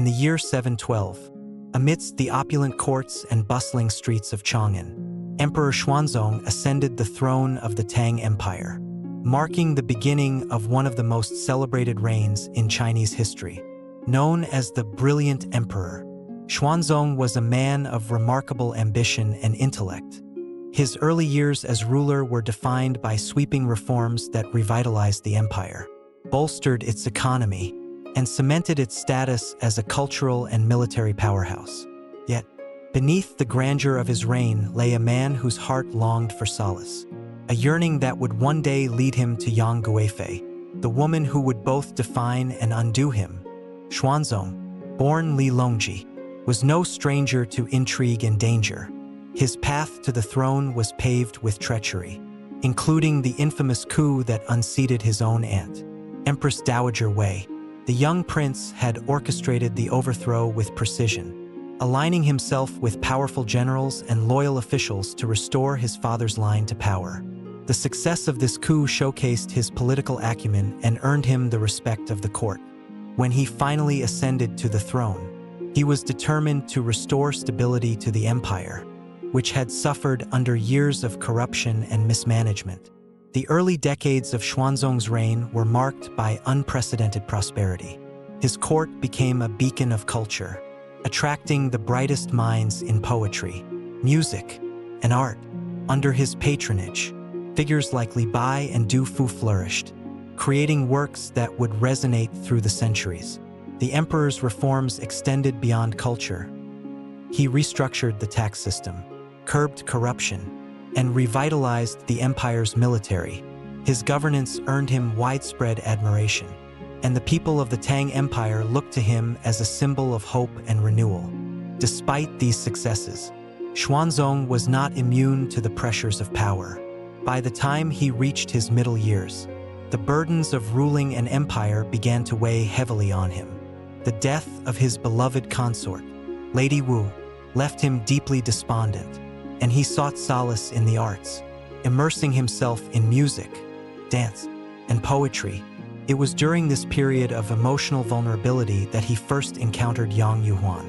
the year 712, amidst the opulent courts and bustling streets of Chang'an, Emperor Xuanzong ascended the throne of the Tang Empire, marking the beginning of one of the most celebrated reigns in Chinese history. Known as the Brilliant Emperor, Xuanzong was a man of remarkable ambition and intellect. His early years as ruler were defined by sweeping reforms that revitalized the empire, bolstered its economy, and cemented its status as a cultural and military powerhouse. Yet, beneath the grandeur of his reign lay a man whose heart longed for solace, a yearning that would one day lead him to young Guifei, the woman who would both define and undo him. Xuanzong, born Li Longji, was no stranger to intrigue and danger. His path to the throne was paved with treachery, including the infamous coup that unseated his own aunt, Empress Dowager Wei. The young prince had orchestrated the overthrow with precision, aligning himself with powerful generals and loyal officials to restore his father's line to power. The success of this coup showcased his political acumen and earned him the respect of the court. When he finally ascended to the throne, he was determined to restore stability to the empire, which had suffered under years of corruption and mismanagement. The early decades of Xuanzong's reign were marked by unprecedented prosperity. His court became a beacon of culture, attracting the brightest minds in poetry, music, and art. Under his patronage, figures like Li Bai and Du Fu flourished, creating works that would resonate through the centuries. The emperor's reforms extended beyond culture. He restructured the tax system, curbed corruption, and revitalized the empire's military. His governance earned him widespread admiration, and the people of the Tang Empire looked to him as a symbol of hope and renewal. Despite these successes, Xuanzong was not immune to the pressures of power. By the time he reached his middle years, the burdens of ruling an empire began to weigh heavily on him. The death of his beloved consort, Lady Wu, left him deeply despondent, and he sought solace in the arts, immersing himself in music, dance, and poetry. It was during this period of emotional vulnerability that he first encountered Yang Yuhuan,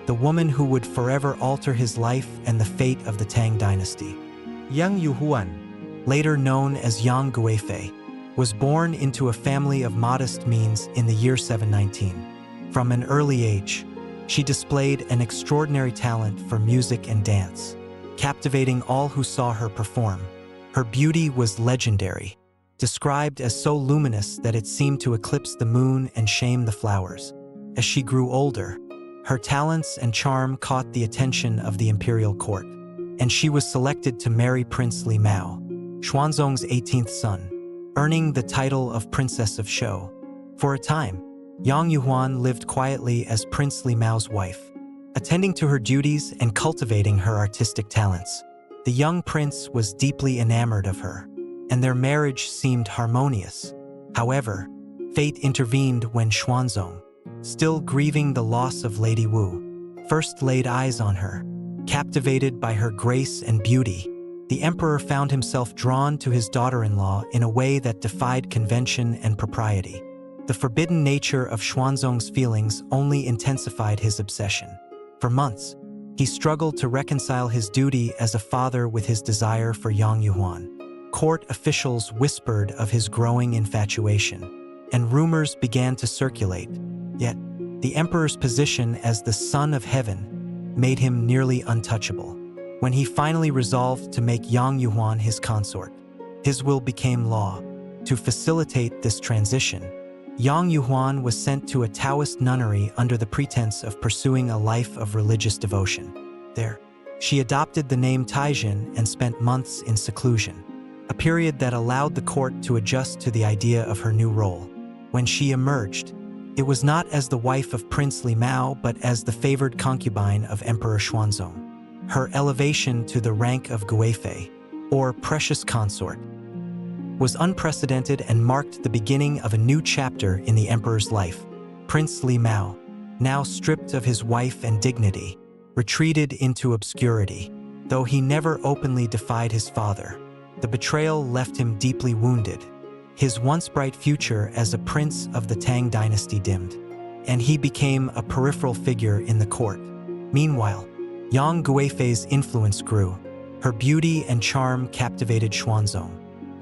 the woman who would forever alter his life and the fate of the Tang Dynasty. Yang Yuhuan, later known as Yang Guifei, was born into a family of modest means in the year 719. From an early age, she displayed an extraordinary talent for music and dance, captivating all who saw her perform. Her beauty was legendary, described as so luminous that it seemed to eclipse the moon and shame the flowers. As she grew older, her talents and charm caught the attention of the imperial court, and she was selected to marry Prince Li Mao, Xuanzong's 18th son, earning the title of Princess of Shou. For a time, Yang Yuhuan lived quietly as Prince Li Mao's wife, attending to her duties and cultivating her artistic talents. The young prince was deeply enamored of her, and their marriage seemed harmonious. However, fate intervened when Xuanzong, still grieving the loss of Lady Wu, first laid eyes on her. Captivated by her grace and beauty, the emperor found himself drawn to his daughter-in-law in a way that defied convention and propriety. The forbidden nature of Xuanzong's feelings only intensified his obsession. For months, he struggled to reconcile his duty as a father with his desire for Yang Yuhuan. Court officials whispered of his growing infatuation, and rumors began to circulate. Yet, the emperor's position as the son of heaven made him nearly untouchable. When he finally resolved to make Yang Yuhuan his consort, his will became law. To facilitate this transition, Yang Yuhuan was sent to a Taoist nunnery under the pretense of pursuing a life of religious devotion. There, she adopted the name Taijin and spent months in seclusion, a period that allowed the court to adjust to the idea of her new role. When she emerged, it was not as the wife of Prince Li Mao but as the favored concubine of Emperor Xuanzong. Her elevation to the rank of Guifei, or precious consort, was unprecedented and marked the beginning of a new chapter in the emperor's life. Prince Li Mao, now stripped of his wife and dignity, retreated into obscurity. Though he never openly defied his father, the betrayal left him deeply wounded. His once bright future as a prince of the Tang Dynasty dimmed. and he became a peripheral figure in the court. Meanwhile, Yang Guifei's influence grew. Her beauty and charm captivated Xuanzong,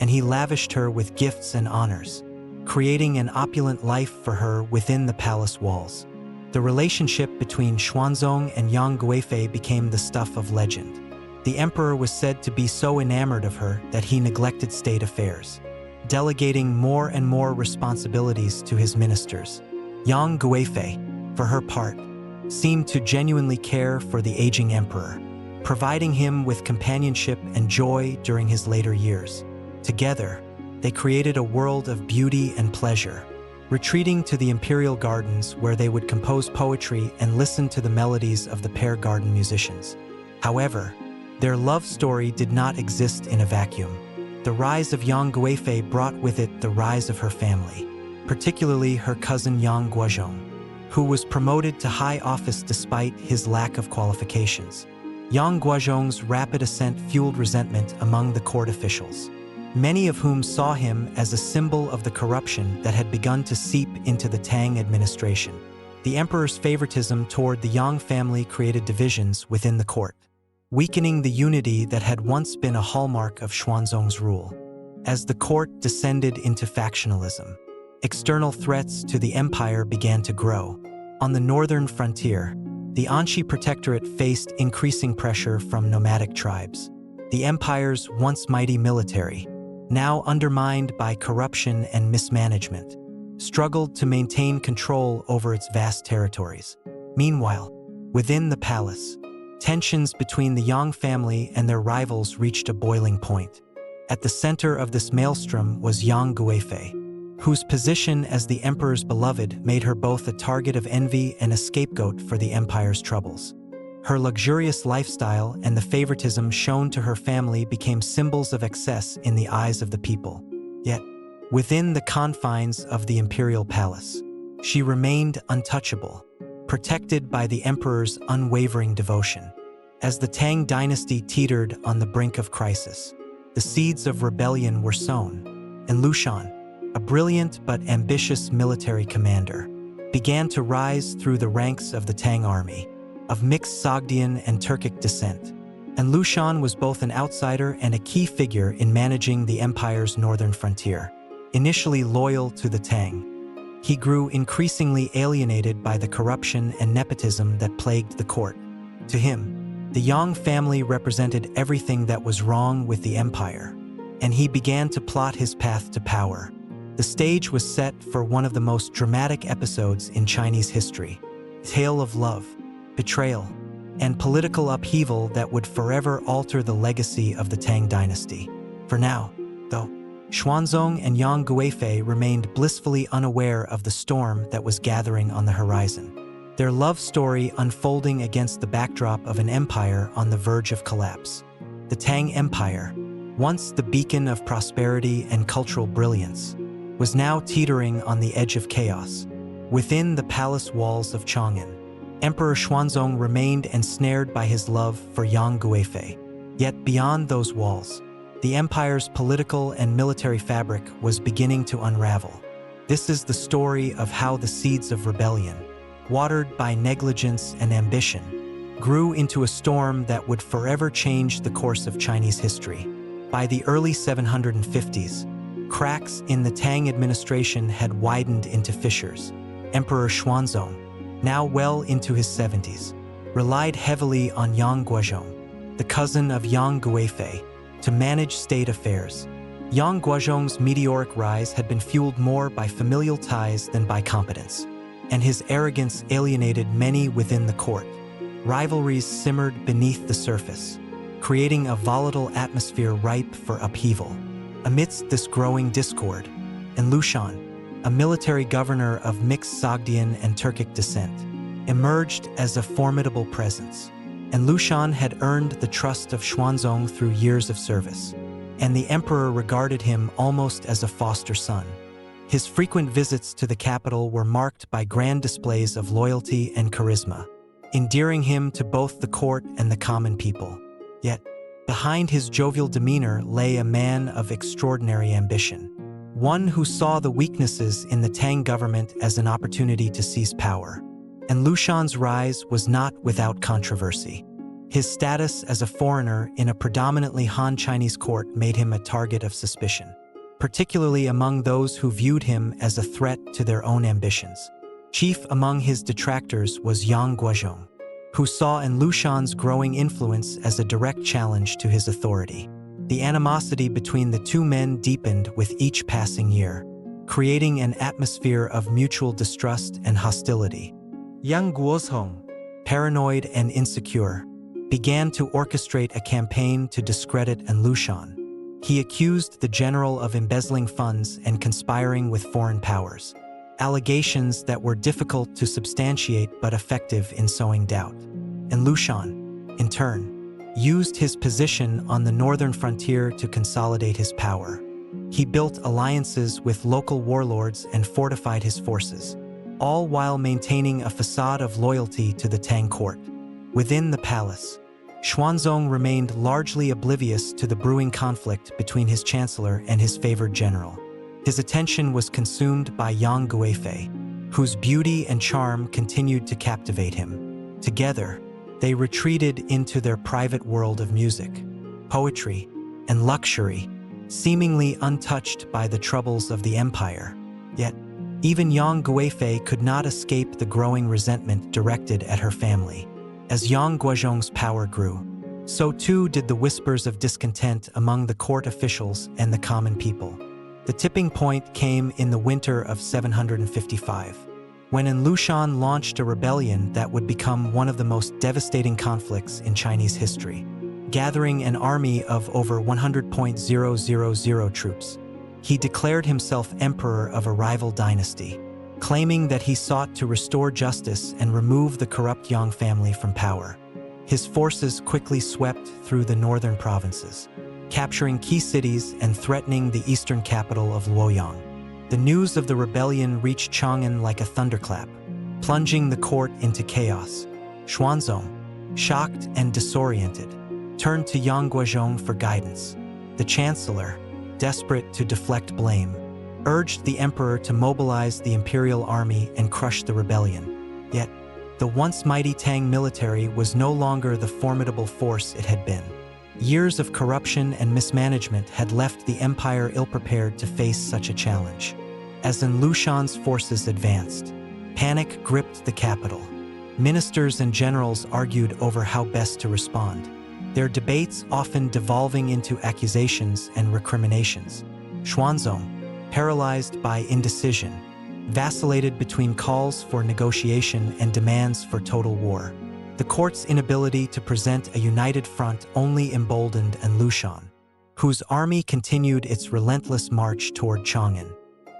and he lavished her with gifts and honors, creating an opulent life for her within the palace walls. The relationship between Xuanzong and Yang Guifei became the stuff of legend. The emperor was said to be so enamored of her that he neglected state affairs, delegating more and more responsibilities to his ministers. Yang Guifei, for her part, seemed to genuinely care for the aging emperor, providing him with companionship and joy during his later years. Together, they created a world of beauty and pleasure, retreating to the imperial gardens where they would compose poetry and listen to the melodies of the pair garden musicians. However, their love story did not exist in a vacuum. The rise of Yang Guifei brought with it the rise of her family, particularly her cousin Yang Guozhong, who was promoted to high office despite his lack of qualifications. Yang Guozhong's rapid ascent fueled resentment among the court officials, many of whom saw him as a symbol of the corruption that had begun to seep into the Tang administration. The emperor's favoritism toward the Yang family created divisions within the court, weakening the unity that had once been a hallmark of Xuanzong's rule. As the court descended into factionalism, external threats to the empire began to grow. On the northern frontier, the Anxi Protectorate faced increasing pressure from nomadic tribes. The empire's once mighty military, now undermined by corruption and mismanagement, struggled to maintain control over its vast territories. Meanwhile, within the palace, tensions between the Yang family and their rivals reached a boiling point. At the center of this maelstrom was Yang Guifei, whose position as the emperor's beloved made her both a target of envy and a scapegoat for the empire's troubles. Her luxurious lifestyle and the favoritism shown to her family became symbols of excess in the eyes of the people. Yet, within the confines of the imperial palace, she remained untouchable, protected by the emperor's unwavering devotion. As the Tang Dynasty teetered on the brink of crisis, the seeds of rebellion were sown, and Lushan, a brilliant but ambitious military commander, began to rise through the ranks of the Tang army, of mixed Sogdian and Turkic descent. And Lushan was both an outsider and a key figure in managing the empire's northern frontier. Initially loyal to the Tang, he grew increasingly alienated by the corruption and nepotism that plagued the court. To him, the Yang family represented everything that was wrong with the empire, and he began to plot his path to power. The stage was set for one of the most dramatic episodes in Chinese history, a tale of love, betrayal, and political upheaval that would forever alter the legacy of the Tang Dynasty. For now, though, Xuanzong and Yang Guifei remained blissfully unaware of the storm that was gathering on the horizon, their love story unfolding against the backdrop of an empire on the verge of collapse. The Tang Empire, once the beacon of prosperity and cultural brilliance, was now teetering on the edge of chaos. Within the palace walls of Chang'an, Emperor Xuanzong remained ensnared by his love for Yang Guifei. Yet beyond those walls, the empire's political and military fabric was beginning to unravel. This is the story of how the seeds of rebellion, watered by negligence and ambition, grew into a storm that would forever change the course of Chinese history. By the early 750s, cracks in the Tang administration had widened into fissures. Emperor Xuanzong, now well into his 70s, relied heavily on Yang Guozhong, the cousin of Yang Guifei, to manage state affairs. Yang Guozhong's meteoric rise had been fueled more by familial ties than by competence, and his arrogance alienated many within the court. Rivalries simmered beneath the surface, creating a volatile atmosphere ripe for upheaval. Amidst this growing discord, and Lushan, a military governor of mixed Sogdian and Turkic descent, emerged as a formidable presence. And Lushan had earned the trust of Xuanzong through years of service, and the emperor regarded him almost as a foster son. His frequent visits to the capital were marked by grand displays of loyalty and charisma, endearing him to both the court and the common people. Yet, behind his jovial demeanor lay a man of extraordinary ambition. one who saw the weaknesses in the Tang government as an opportunity to seize power. And Lushan's rise was not without controversy. His status as a foreigner in a predominantly Han Chinese court made him a target of suspicion, particularly among those who viewed him as a threat to their own ambitions. Chief among his detractors was Yang Guizhong, who saw in Lushan's growing influence as a direct challenge to his authority. The animosity between the two men deepened with each passing year, creating an atmosphere of mutual distrust and hostility. Yang Guozhong, paranoid and insecure, began to orchestrate a campaign to discredit Lushan. He accused the general of embezzling funds and conspiring with foreign powers, allegations that were difficult to substantiate but effective in sowing doubt. And Lushan, in turn, used his position on the northern frontier to consolidate his power. He built alliances with local warlords and fortified his forces, all while maintaining a facade of loyalty to the Tang court. Within the palace, Xuanzong remained largely oblivious to the brewing conflict between his chancellor and his favored general. His attention was consumed by Yang Guifei, whose beauty and charm continued to captivate him. Together, they retreated into their private world of music, poetry, and luxury, seemingly untouched by the troubles of the empire. Yet, even Yang Guifei could not escape the growing resentment directed at her family. As Yang Guizhong's power grew, so too did the whispers of discontent among the court officials and the common people. The tipping point came in the winter of 755, when Lushan launched a rebellion that would become one of the most devastating conflicts in Chinese history. Gathering an army of over 100,000 troops, he declared himself emperor of a rival dynasty, claiming that he sought to restore justice and remove the corrupt Yang family from power. His forces quickly swept through the northern provinces, capturing key cities and threatening the eastern capital of Luoyang. The news of the rebellion reached Chang'an like a thunderclap, plunging the court into chaos. Xuanzong, shocked and disoriented, turned to Yang Guizhong for guidance. The chancellor, desperate to deflect blame, urged the emperor to mobilize the imperial army and crush the rebellion. Yet, the once mighty Tang military was no longer the formidable force it had been. Years of corruption and mismanagement had left the empire ill-prepared to face such a challenge. As Lushan's forces advanced, panic gripped the capital. Ministers and generals argued over how best to respond, their debates often devolving into accusations and recriminations. Xuanzong, paralyzed by indecision, vacillated between calls for negotiation and demands for total war. The court's inability to present a united front only emboldened Lushan, whose army continued its relentless march toward Chang'an.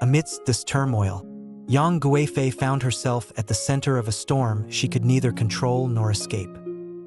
Amidst this turmoil, Yang Guifei found herself at the center of a storm she could neither control nor escape.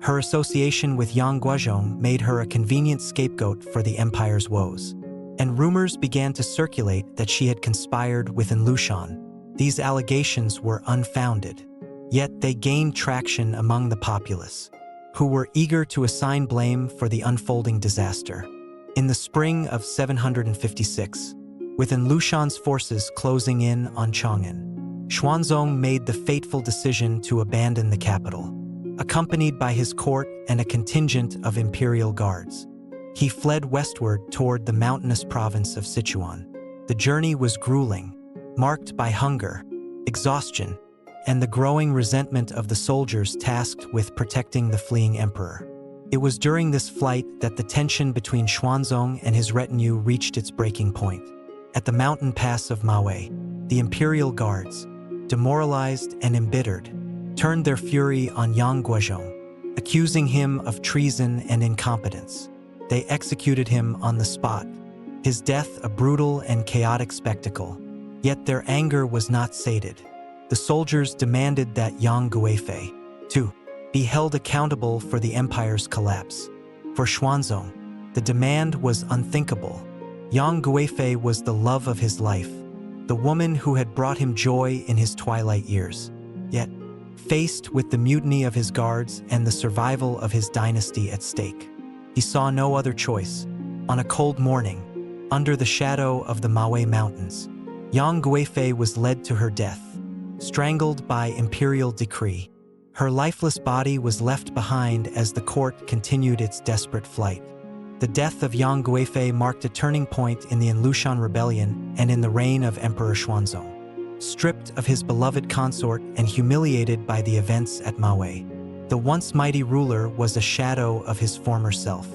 Her association with Yang Guizhong made her a convenient scapegoat for the empire's woes, and rumors began to circulate that she had conspired with Lushan. These allegations were unfounded, yet they gained traction among the populace, who were eager to assign blame for the unfolding disaster. In the spring of 756, with Lushan's forces closing in on Chang'an, Xuanzong made the fateful decision to abandon the capital. Accompanied by his court and a contingent of imperial guards, he fled westward toward the mountainous province of Sichuan. The journey was grueling, marked by hunger, exhaustion, and the growing resentment of the soldiers tasked with protecting the fleeing emperor. It was during this flight that the tension between Xuanzong and his retinue reached its breaking point. At the mountain pass of Maui, the imperial guards, demoralized and embittered, turned their fury on Yang Guizhong, accusing him of treason and incompetence. They executed him on the spot, his death a brutal and chaotic spectacle. Yet their anger was not sated. The soldiers demanded that Yang Guifei, too, be held accountable for the empire's collapse. For Xuanzong, the demand was unthinkable. Yang Guifei was the love of his life, the woman who had brought him joy in his twilight years. Yet, faced with the mutiny of his guards and the survival of his dynasty at stake, he saw no other choice. On a cold morning, Under the shadow of the Maui Mountains, young Guifei was led to her death, strangled by imperial decree. Her lifeless body was left behind as the court continued its desperate flight. The death of Yang Guifei marked a turning point in the Lushan rebellion and in the reign of Emperor Xuanzong. Stripped of his beloved consort and humiliated by the events at Maui, the once mighty ruler was a shadow of his former self.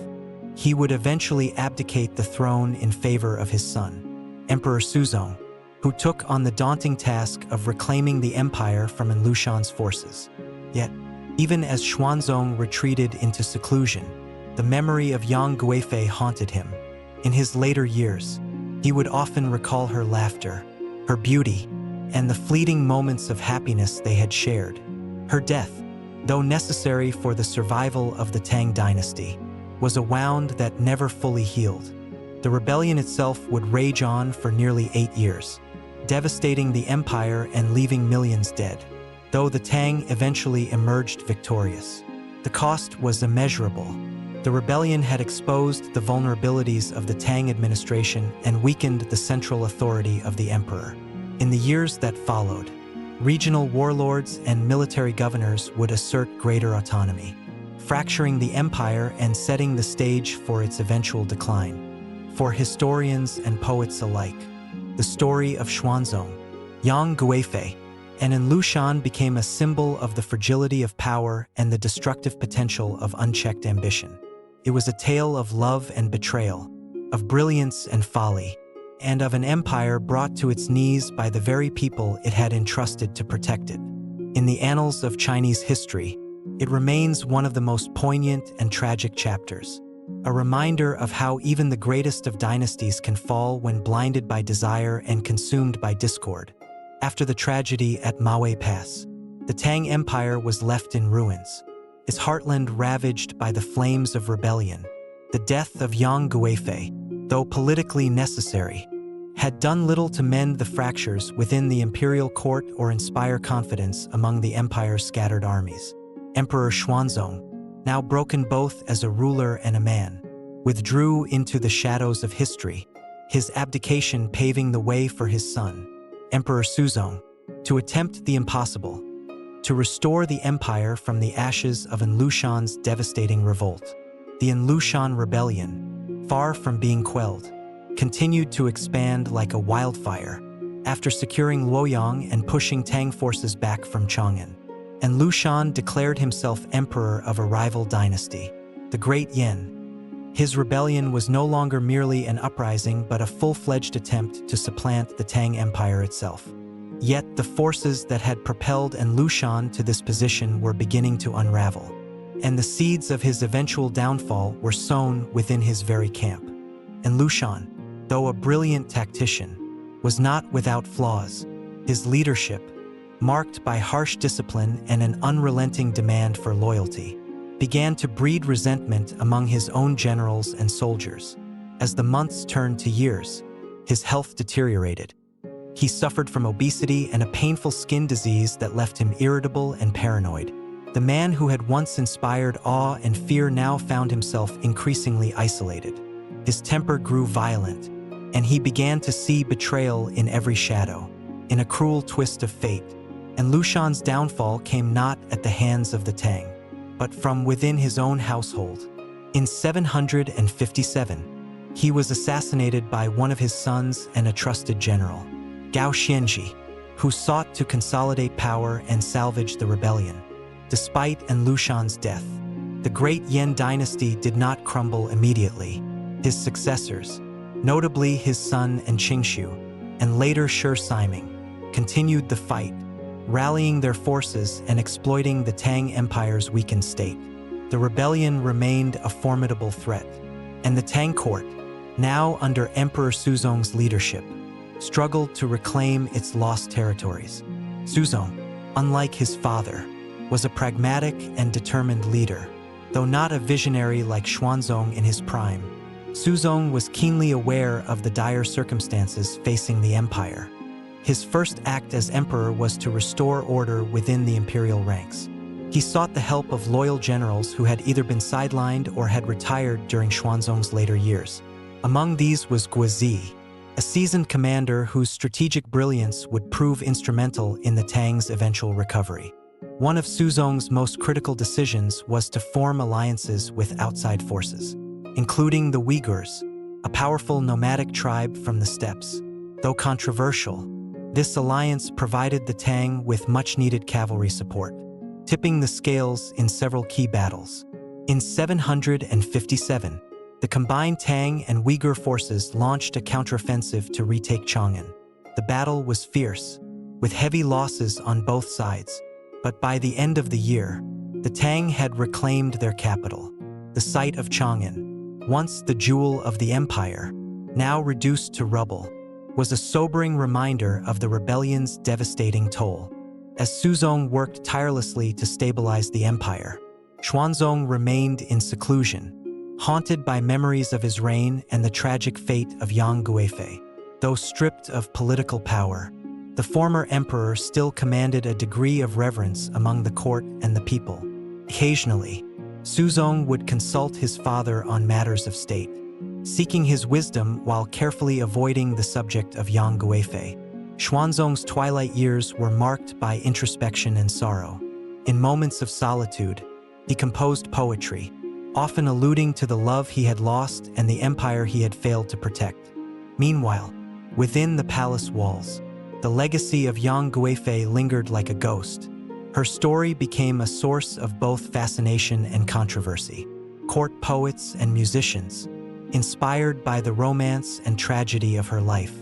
He would eventually abdicate the throne in favor of his son, Emperor Xuanzong, who took on the daunting task of reclaiming the empire from Lushan's forces. Yet, even as Xuanzong retreated into seclusion, the memory of Yang Guifei haunted him. In his later years, he would often recall her laughter, her beauty, and the fleeting moments of happiness they had shared. Her death, though necessary for the survival of the Tang Dynasty, was a wound that never fully healed. The rebellion itself would rage on for nearly 8 years, devastating the empire and leaving millions dead. Though the Tang eventually emerged victorious, the cost was immeasurable. The rebellion had exposed the vulnerabilities of the Tang administration and weakened the central authority of the emperor. In the years that followed, regional warlords and military governors would assert greater autonomy, fracturing the empire and setting the stage for its eventual decline. For historians and poets alike, the story of Xuanzong, Yang Guifei, and Lushan became a symbol of the fragility of power and the destructive potential of unchecked ambition. It was a tale of love and betrayal, of brilliance and folly, and of an empire brought to its knees by the very people it had entrusted to protect it. In the annals of Chinese history, it remains one of the most poignant and tragic chapters, a reminder of how even the greatest of dynasties can fall when blinded by desire and consumed by discord. After the tragedy at Maui Pass, the Tang Empire was left in ruins, its heartland ravaged by the flames of rebellion. The death of Yang Guifei, though politically necessary, had done little to mend the fractures within the imperial court or inspire confidence among the empire's scattered armies. Emperor Xuanzong, now broken both as a ruler and a man, withdrew into the shadows of history, his abdication paving the way for his son, Emperor Xuanzong, to attempt the impossible, to restore the empire from the ashes of Lushan's devastating revolt. The Lushan rebellion, far from being quelled, continued to expand like a wildfire after securing Luoyang and pushing Tang forces back from Chang'an. And Lushan declared himself emperor of a rival dynasty, the Great Yan. His rebellion was no longer merely an uprising but a full-fledged attempt to supplant the Tang Empire itself. Yet the forces that had propelled Lushan to this position were beginning to unravel, and the seeds of his eventual downfall were sown within his very camp. Lushan, though a brilliant tactician, was not without flaws. His leadership, marked by harsh discipline and an unrelenting demand for loyalty, began to breed resentment among his own generals and soldiers. As the months turned to years, his health deteriorated. He suffered from obesity and a painful skin disease that left him irritable and paranoid. The man who had once inspired awe and fear now found himself increasingly isolated. His temper grew violent, and he began to see betrayal in every shadow, in a cruel twist of fate. And Lushan's downfall came not at the hands of the Tang, but from within his own household. In 757, he was assassinated by one of his sons and a trusted general, Gao Xianji, who sought to consolidate power and salvage the rebellion. Despite Lushan's death, the Great Yan dynasty did not crumble immediately. His successors, notably his son Qingshu, and later Shi Siming, continued the fight, rallying their forces and exploiting the Tang Empire's weakened state. The rebellion remained a formidable threat, and the Tang court, now under Emperor Xuanzong's leadership, struggled to reclaim its lost territories. Xuanzong, unlike his father, was a pragmatic and determined leader. Though not a visionary like Xuanzong in his prime, Xuanzong was keenly aware of the dire circumstances facing the empire. His first act as emperor was to restore order within the imperial ranks. He sought the help of loyal generals who had either been sidelined or had retired during Xuanzong's later years. Among these was Guifei, a seasoned commander whose strategic brilliance would prove instrumental in the Tang's eventual recovery. One of Xuanzong's most critical decisions was to form alliances with outside forces, including the Uyghurs, a powerful nomadic tribe from the steppes. Though controversial, this alliance provided the Tang with much-needed cavalry support, tipping the scales in several key battles. In 757, the combined Tang and Uyghur forces launched a counteroffensive to retake Chang'an. The battle was fierce, with heavy losses on both sides, but by the end of the year, the Tang had reclaimed their capital. The site of Chang'an, once the jewel of the empire, now reduced to rubble, was a sobering reminder of the rebellion's devastating toll. As Xuanzong worked tirelessly to stabilize the empire, Xuanzong remained in seclusion, haunted by memories of his reign and the tragic fate of Yang Guifei. Though stripped of political power, the former emperor still commanded a degree of reverence among the court and the people. Occasionally, Xuanzong would consult his father on matters of state, seeking his wisdom while carefully avoiding the subject of Yang Guifei. Xuanzong's twilight years were marked by introspection and sorrow. In moments of solitude, he composed poetry, often alluding to the love he had lost and the empire he had failed to protect. Meanwhile, within the palace walls, the legacy of Yang Guifei lingered like a ghost. Her story became a source of both fascination and controversy. Court poets and musicians, inspired by the romance and tragedy of her life,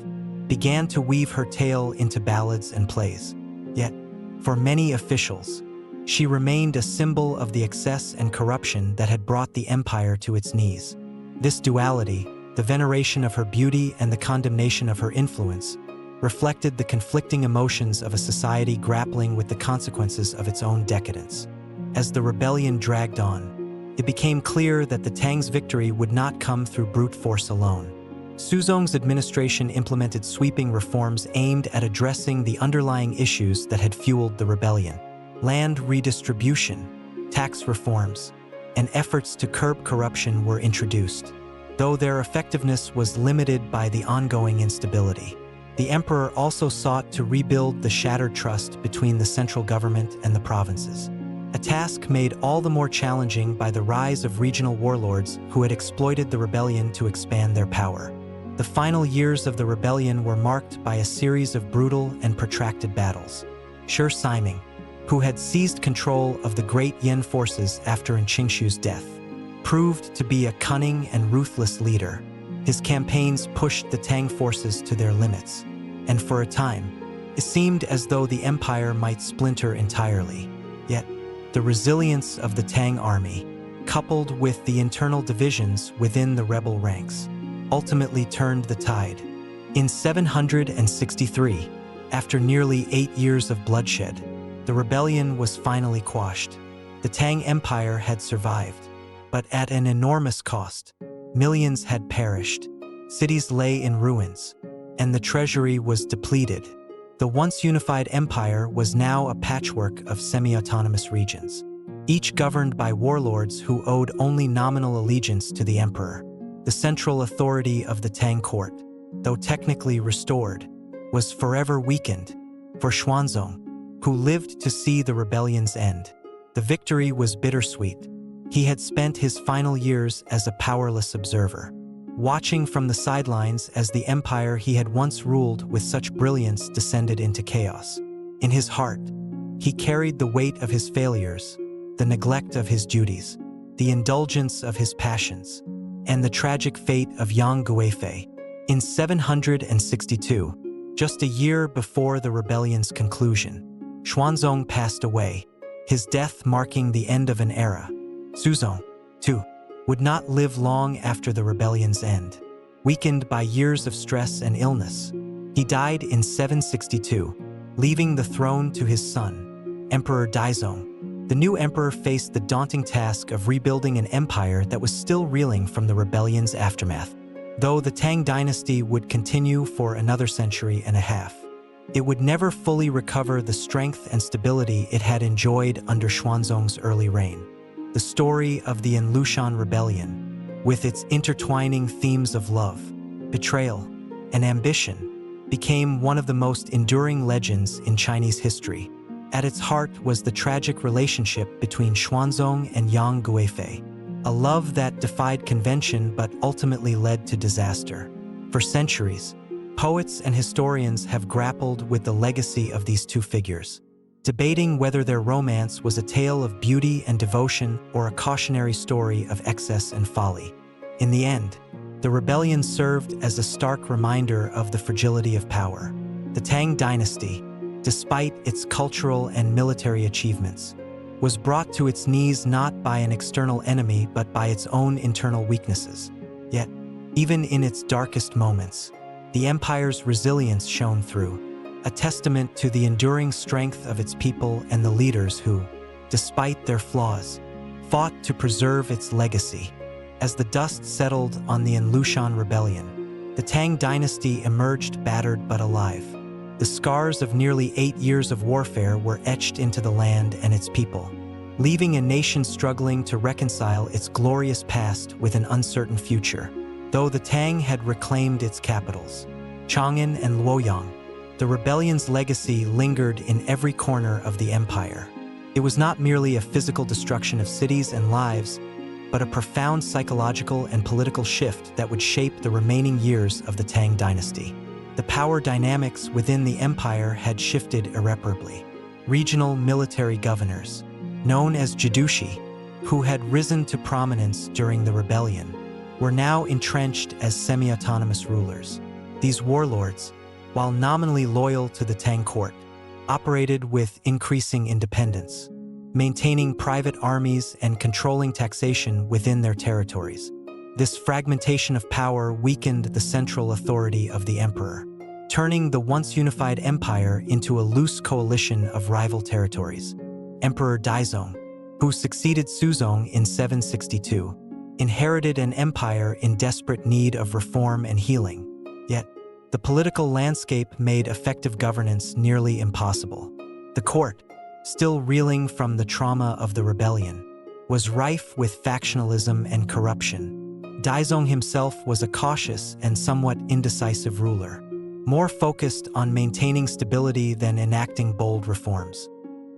began to weave her tale into ballads and plays. Yet, for many officials, she remained a symbol of the excess and corruption that had brought the empire to its knees. This duality, the veneration of her beauty and the condemnation of her influence, reflected the conflicting emotions of a society grappling with the consequences of its own decadence. As the rebellion dragged on, it became clear that the Tang's victory would not come through brute force alone. Xuanzong's administration implemented sweeping reforms aimed at addressing the underlying issues that had fueled the rebellion. Land redistribution, tax reforms, and efforts to curb corruption were introduced, though their effectiveness was limited by the ongoing instability. The emperor also sought to rebuild the shattered trust between the central government and the provinces, a task made all the more challenging by the rise of regional warlords who had exploited the rebellion to expand their power. The final years of the rebellion were marked by a series of brutal and protracted battles. Shi Siming, who had seized control of the great Yan forces after Qingshu's death, proved to be a cunning and ruthless leader. His campaigns pushed the Tang forces to their limits, and for a time, it seemed as though the empire might splinter entirely. Yet, the resilience of the Tang army, coupled with the internal divisions within the rebel ranks, ultimately turned the tide. In 763, after nearly 8 years of bloodshed, the rebellion was finally quashed. The Tang Empire had survived, but at an enormous cost. Millions had perished, cities lay in ruins, and the treasury was depleted. The once unified empire was now a patchwork of semi-autonomous regions, each governed by warlords who owed only nominal allegiance to the emperor. The central authority of the Tang court, though technically restored, was forever weakened. For Xuanzong, who lived to see the rebellion's end, the victory was bittersweet. He had spent his final years as a powerless observer, watching from the sidelines as the empire he had once ruled with such brilliance descended into chaos. In his heart, he carried the weight of his failures, the neglect of his duties, the indulgence of his passions, and the tragic fate of Yang Guifei. In 762, just a year before the rebellion's conclusion, Xuanzong passed away, his death marking the end of an era. Xuanzong, too, would not live long after the rebellion's end. Weakened by years of stress and illness, he died in 762, leaving the throne to his son, Emperor Daizong. The new emperor faced the daunting task of rebuilding an empire that was still reeling from the rebellion's aftermath. Though the Tang Dynasty would continue for another century and a half, it would never fully recover the strength and stability it had enjoyed under Xuanzong's early reign. The story of the Lushan rebellion, with its intertwining themes of love, betrayal, and ambition, became one of the most enduring legends in Chinese history. At its heart was the tragic relationship between Xuanzong and Yang Guifei, a love that defied convention but ultimately led to disaster. For centuries, poets and historians have grappled with the legacy of these two figures, debating whether their romance was a tale of beauty and devotion or a cautionary story of excess and folly. In the end, the rebellion served as a stark reminder of the fragility of power. The Tang Dynasty, despite its cultural and military achievements, was brought to its knees not by an external enemy but by its own internal weaknesses. Yet, even in its darkest moments, the empire's resilience shone through, a testament to the enduring strength of its people and the leaders who, despite their flaws, fought to preserve its legacy. As the dust settled on the Lushan rebellion, the Tang Dynasty emerged battered but alive. The scars of nearly 8 years of warfare were etched into the land and its people, leaving a nation struggling to reconcile its glorious past with an uncertain future. Though the Tang had reclaimed its capitals, Chang'an and Luoyang, the rebellion's legacy lingered in every corner of the empire. It was not merely a physical destruction of cities and lives, but a profound psychological and political shift that would shape the remaining years of the Tang Dynasty. The power dynamics within the empire had shifted irreparably. Regional military governors, known as Jidushi, who had risen to prominence during the rebellion, were now entrenched as semi-autonomous rulers. These warlords, while nominally loyal to the Tang court, operated with increasing independence, maintaining private armies and controlling taxation within their territories. This fragmentation of power weakened the central authority of the emperor, turning the once unified empire into a loose coalition of rival territories. Emperor Daizong, who succeeded Xuzong in 762, inherited an empire in desperate need of reform and healing. Yet, the political landscape made effective governance nearly impossible. The court, still reeling from the trauma of the rebellion, was rife with factionalism and corruption. Daizong himself was a cautious and somewhat indecisive ruler, more focused on maintaining stability than enacting bold reforms.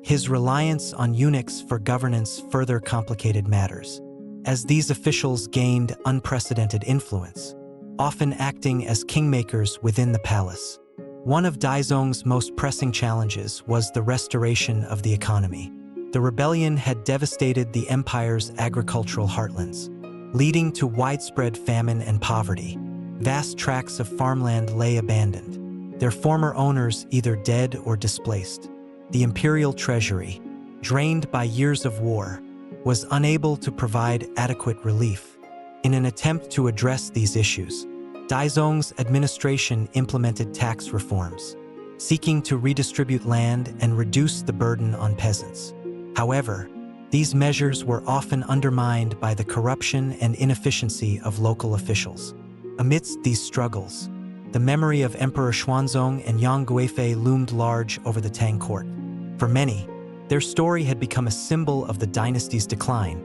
His reliance on eunuchs for governance further complicated matters, as these officials gained unprecedented influence, often acting as kingmakers within the palace. One of Daizong's most pressing challenges was the restoration of the economy. The rebellion had devastated the empire's agricultural heartlands, leading to widespread famine and poverty. Vast tracts of farmland lay abandoned, their former owners either dead or displaced. The imperial treasury, drained by years of war, was unable to provide adequate relief. In an attempt to address these issues, Daizong's administration implemented tax reforms, seeking to redistribute land and reduce the burden on peasants. However, these measures were often undermined by the corruption and inefficiency of local officials. Amidst these struggles, the memory of Emperor Xuanzong and Yang Guifei loomed large over the Tang court. For many, their story had become a symbol of the dynasty's decline,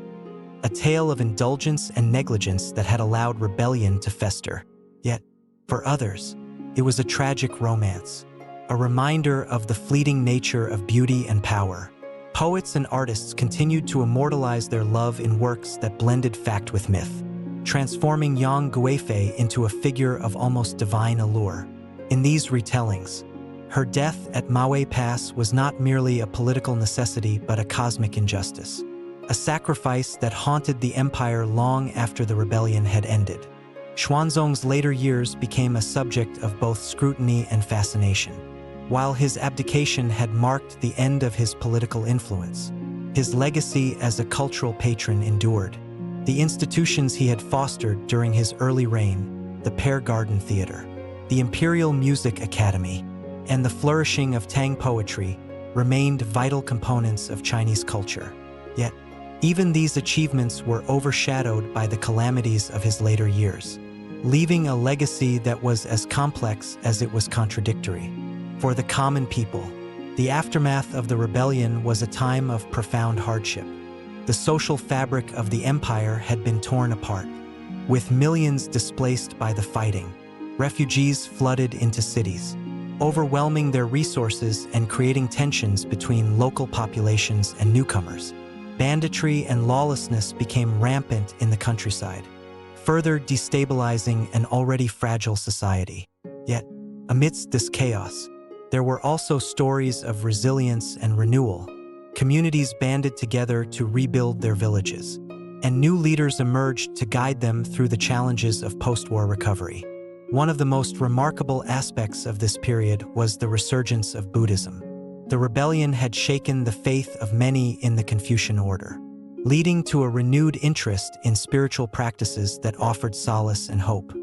a tale of indulgence and negligence that had allowed rebellion to fester. Yet, for others, it was a tragic romance, a reminder of the fleeting nature of beauty and power. Poets and artists continued to immortalize their love in works that blended fact with myth, transforming Yang Guifei into a figure of almost divine allure. In these retellings, her death at Maui Pass was not merely a political necessity but a cosmic injustice, a sacrifice that haunted the empire long after the rebellion had ended. Xuanzong's later years became a subject of both scrutiny and fascination. While his abdication had marked the end of his political influence, his legacy as a cultural patron endured. The institutions he had fostered during his early reign, the Pear Garden Theater, the Imperial Music Academy, and the flourishing of Tang poetry remained vital components of Chinese culture. Yet, even these achievements were overshadowed by the calamities of his later years, leaving a legacy that was as complex as it was contradictory. For the common people, the aftermath of the rebellion was a time of profound hardship. The social fabric of the empire had been torn apart, With millions displaced by the fighting, refugees flooded into cities, overwhelming their resources and creating tensions between local populations and newcomers. Banditry and lawlessness became rampant in the countryside, further destabilizing an already fragile society. Yet, amidst this chaos, there were also stories of resilience and renewal. Communities banded together to rebuild their villages, and new leaders emerged to guide them through the challenges of post-war recovery. One of the most remarkable aspects of this period was the resurgence of Buddhism. The rebellion had shaken the faith of many in the Confucian order, leading to a renewed interest in spiritual practices that offered solace and hope.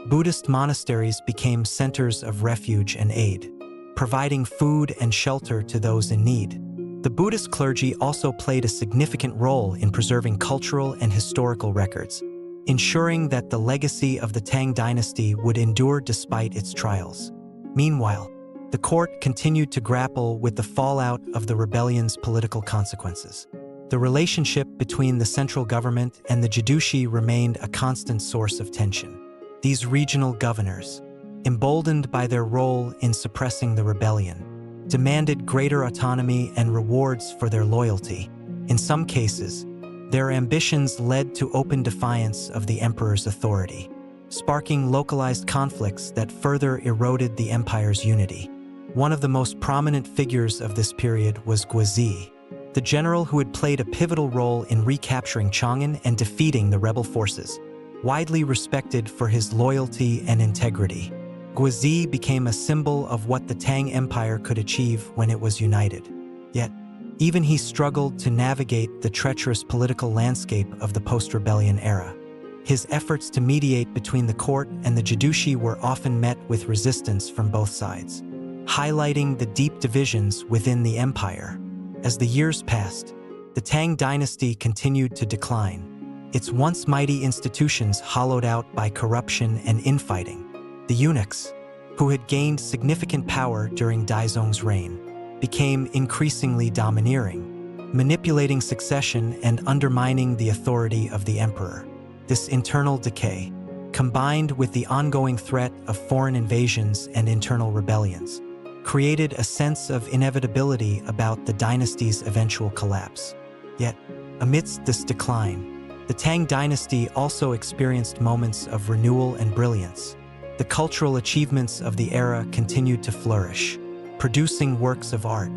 Buddhist monasteries became centers of refuge and aid, providing food and shelter to those in need. The Buddhist clergy also played a significant role in preserving cultural and historical records, ensuring that the legacy of the Tang Dynasty would endure despite its trials. Meanwhile, the court continued to grapple with the fallout of the rebellion's political consequences. The relationship between the central government and the Judushi remained a constant source of tension. These regional governors, emboldened by their role in suppressing the rebellion, demanded greater autonomy and rewards for their loyalty. In some cases, their ambitions led to open defiance of the emperor's authority, sparking localized conflicts that further eroded the empire's unity. One of the most prominent figures of this period was Guifei, the general who had played a pivotal role in recapturing Chang'an and defeating the rebel forces. Widely respected for his loyalty and integrity, Guifei became a symbol of what the Tang Empire could achieve when it was united. Yet, even he struggled to navigate the treacherous political landscape of the post-rebellion era. His efforts to mediate between the court and the Judushi were often met with resistance from both sides, highlighting the deep divisions within the empire. As the years passed, the Tang Dynasty continued to decline, its once mighty institutions hollowed out by corruption and infighting. The eunuchs, who had gained significant power during Daizong's reign, became increasingly domineering, manipulating succession and undermining the authority of the emperor. This internal decay, combined with the ongoing threat of foreign invasions and internal rebellions, created a sense of inevitability about the dynasty's eventual collapse. Yet, amidst this decline, the Tang Dynasty also experienced moments of renewal and brilliance. The cultural achievements of the era continued to flourish, producing works of art,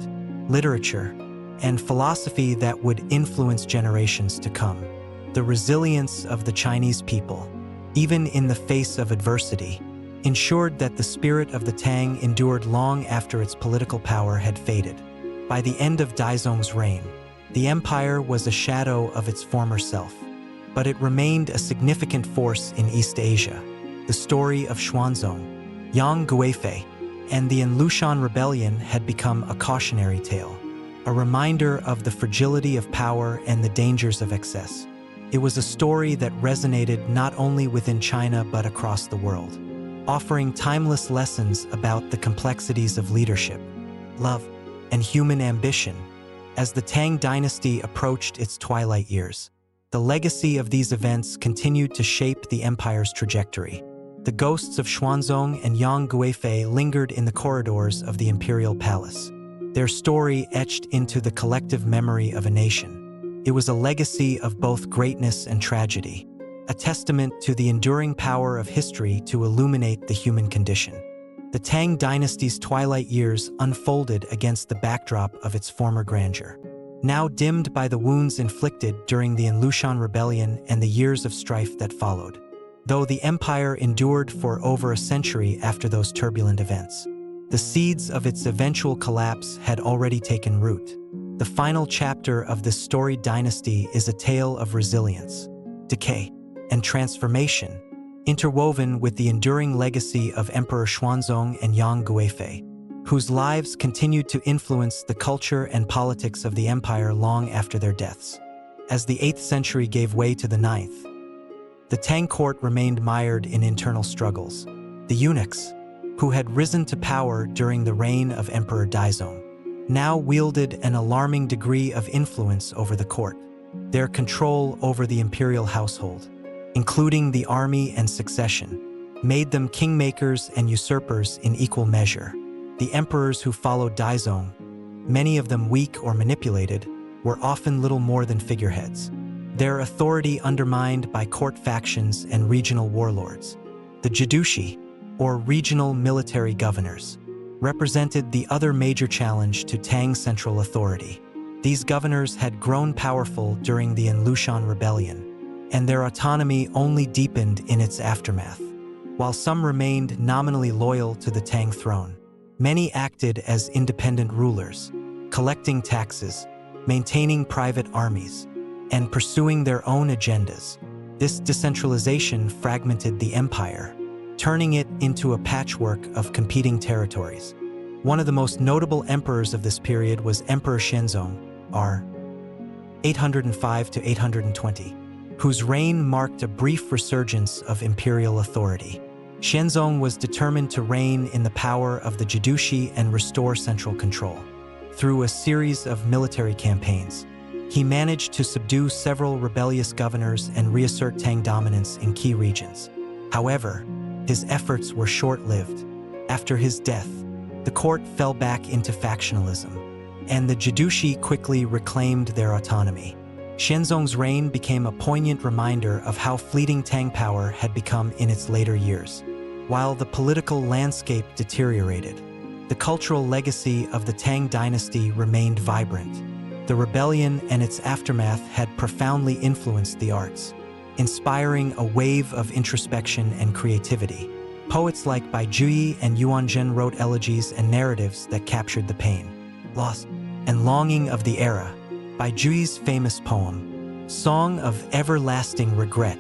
literature, and philosophy that would influence generations to come. The resilience of the Chinese people, even in the face of adversity, ensured that the spirit of the Tang endured long after its political power had faded. By the end of Daizong's reign, the empire was a shadow of its former self, but it remained a significant force in East Asia. The story of Xuanzong, Yang Guifei, and the Lushan rebellion had become a cautionary tale, a reminder of the fragility of power and the dangers of excess. It was a story that resonated not only within China but across the world, offering timeless lessons about the complexities of leadership, love, and human ambition. As the Tang Dynasty approached its twilight years, the legacy of these events continued to shape the empire's trajectory. The ghosts of Xuanzong and Yang Guifei lingered in the corridors of the imperial palace, their story etched into the collective memory of a nation. It was a legacy of both greatness and tragedy, a testament to the enduring power of history to illuminate the human condition. The Tang Dynasty's twilight years unfolded against the backdrop of its former grandeur, now dimmed by the wounds inflicted during the Lushan rebellion and the years of strife that followed. Though the empire endured for over a century after those turbulent events, the seeds of its eventual collapse had already taken root. The final chapter of this storied dynasty is a tale of resilience, decay, and transformation, interwoven with the enduring legacy of Emperor Xuanzong and Yang Guifei, whose lives continued to influence the culture and politics of the empire long after their deaths. As the 8th century gave way to the 9th, the Tang court remained mired in internal struggles. The eunuchs, who had risen to power during the reign of Emperor Daizong, now wielded an alarming degree of influence over the court. Their control over the imperial household, including the army and succession, made them kingmakers and usurpers in equal measure. The emperors who followed Daizong, many of them weak or manipulated, were often little more than figureheads, their authority undermined by court factions and regional warlords. The Jidushi, or regional military governors, represented the other major challenge to Tang central authority. These governors had grown powerful during the Lushan rebellion, and their autonomy only deepened in its aftermath. While some remained nominally loyal to the Tang throne, many acted as independent rulers, collecting taxes, maintaining private armies, and pursuing their own agendas. This decentralization fragmented the empire, turning it into a patchwork of competing territories. One of the most notable emperors of this period was Emperor Xuanzong, r. 805 to 820, whose reign marked a brief resurgence of imperial authority. Xuanzong was determined to reign in the power of the Jidushi and restore central control. Through a series of military campaigns, he managed to subdue several rebellious governors and reassert Tang dominance in key regions. However, his efforts were short-lived. After his death, the court fell back into factionalism, and the Jidushi quickly reclaimed their autonomy. Xuanzong's reign became a poignant reminder of how fleeting Tang power had become in its later years. While the political landscape deteriorated, the cultural legacy of the Tang Dynasty remained vibrant. The rebellion and its aftermath had profoundly influenced the arts, inspiring a wave of introspection and creativity. Poets like Bai Juyi and Yuan Zhen wrote elegies and narratives that captured the pain, loss, and longing of the era. Bai Juyi's famous poem, Song of Everlasting Regret,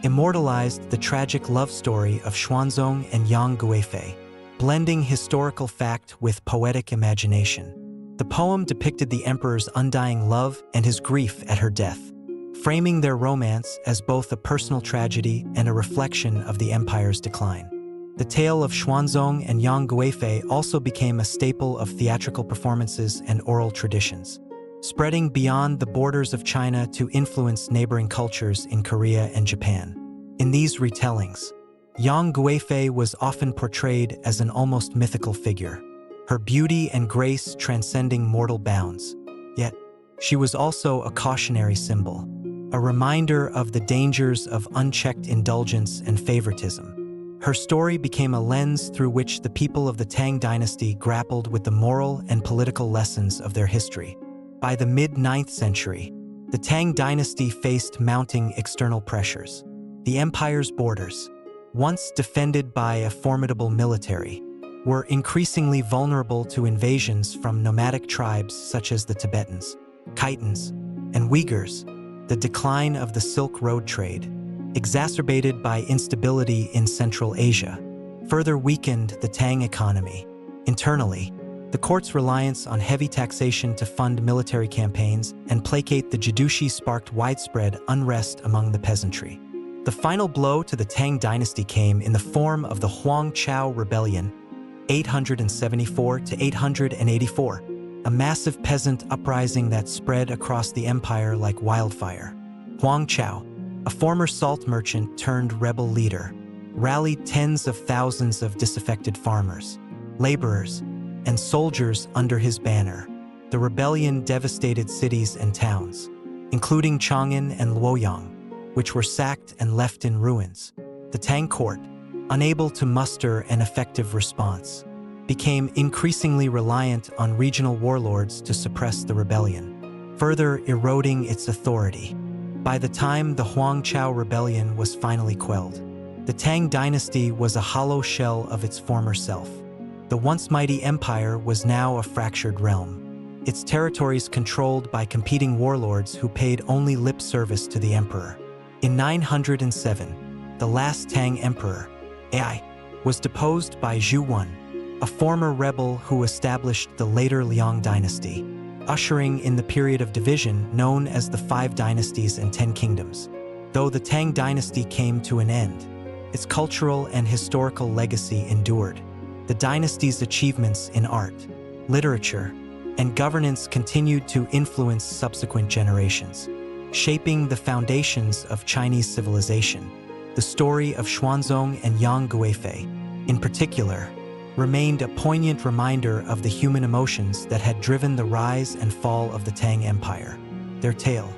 immortalized the tragic love story of Xuanzong and Yang Guifei, blending historical fact with poetic imagination. The poem depicted the emperor's undying love and his grief at her death, framing their romance as both a personal tragedy and a reflection of the empire's decline. The tale of Xuanzong and Yang Guifei also became a staple of theatrical performances and oral traditions, spreading beyond the borders of China to influence neighboring cultures in Korea and Japan. In these retellings, Yang Guifei was often portrayed as an almost mythical figure, her beauty and grace transcending mortal bounds. Yet, she was also a cautionary symbol, a reminder of the dangers of unchecked indulgence and favoritism. Her story became a lens through which the people of the Tang Dynasty grappled with the moral and political lessons of their history. By the mid-9th century, the Tang Dynasty faced mounting external pressures. The empire's borders, once defended by a formidable military, were increasingly vulnerable to invasions from nomadic tribes such as the Tibetans, Khitans, and Uyghurs. The decline of the Silk Road trade, exacerbated by instability in Central Asia, further weakened the Tang economy. Internally, the court's reliance on heavy taxation to fund military campaigns and placate the Jidushi sparked widespread unrest among the peasantry. The final blow to the Tang Dynasty came in the form of the Huang Chao Rebellion, 874 to 884, a massive peasant uprising that spread across the empire like wildfire. Huang Chao, a former salt merchant turned rebel leader, rallied tens of thousands of disaffected farmers, laborers, and soldiers under his banner. The rebellion devastated cities and towns, including Chang'an and Luoyang, which were sacked and left in ruins. The Tang court, unable to muster an effective response, became increasingly reliant on regional warlords to suppress the rebellion, further eroding its authority. By the time the Huang Chao Rebellion was finally quelled, the Tang Dynasty was a hollow shell of its former self. The once mighty empire was now a fractured realm, its territories controlled by competing warlords who paid only lip service to the emperor. In 907, the last Tang emperor, Ai, was deposed by Zhu Wan, a former rebel who established the later Liang dynasty, ushering in the period of division known as the Five Dynasties and Ten Kingdoms. Though the Tang Dynasty came to an end, its cultural and historical legacy endured. The dynasty's achievements in art, literature, and governance continued to influence subsequent generations. shaping the foundations of Chinese civilization. The story of Xuanzong and Yang Guifei, in particular, remained a poignant reminder of the human emotions that had driven the rise and fall of the Tang Empire. Their tale,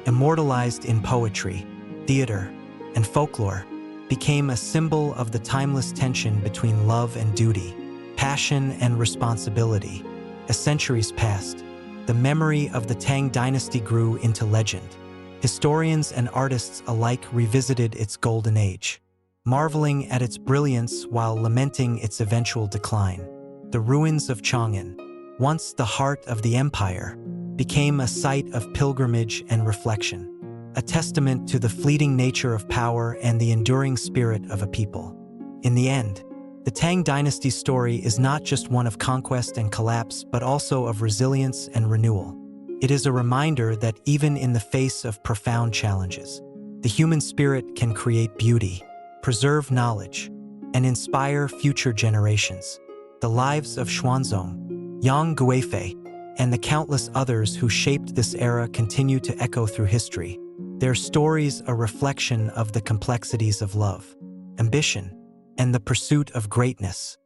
immortalized in poetry, theater, and folklore, became a symbol of the timeless tension between love and duty, passion and responsibility. As centuries passed, the memory of the Tang Dynasty grew into legend. Historians and artists alike revisited its golden age, marveling at its brilliance while lamenting its eventual decline. The ruins of Chang'an, once the heart of the empire, became a site of pilgrimage and reflection, a testament to the fleeting nature of power and the enduring spirit of a people. In the end, the Tang Dynasty's story is not just one of conquest and collapse, but also of resilience and renewal. It is a reminder that even in the face of profound challenges, the human spirit can create beauty, preserve knowledge, and inspire future generations. The lives of Xuanzong, Yang Guifei, and the countless others who shaped this era continue to echo through history, their stories a reflection of the complexities of love, ambition, and the pursuit of greatness.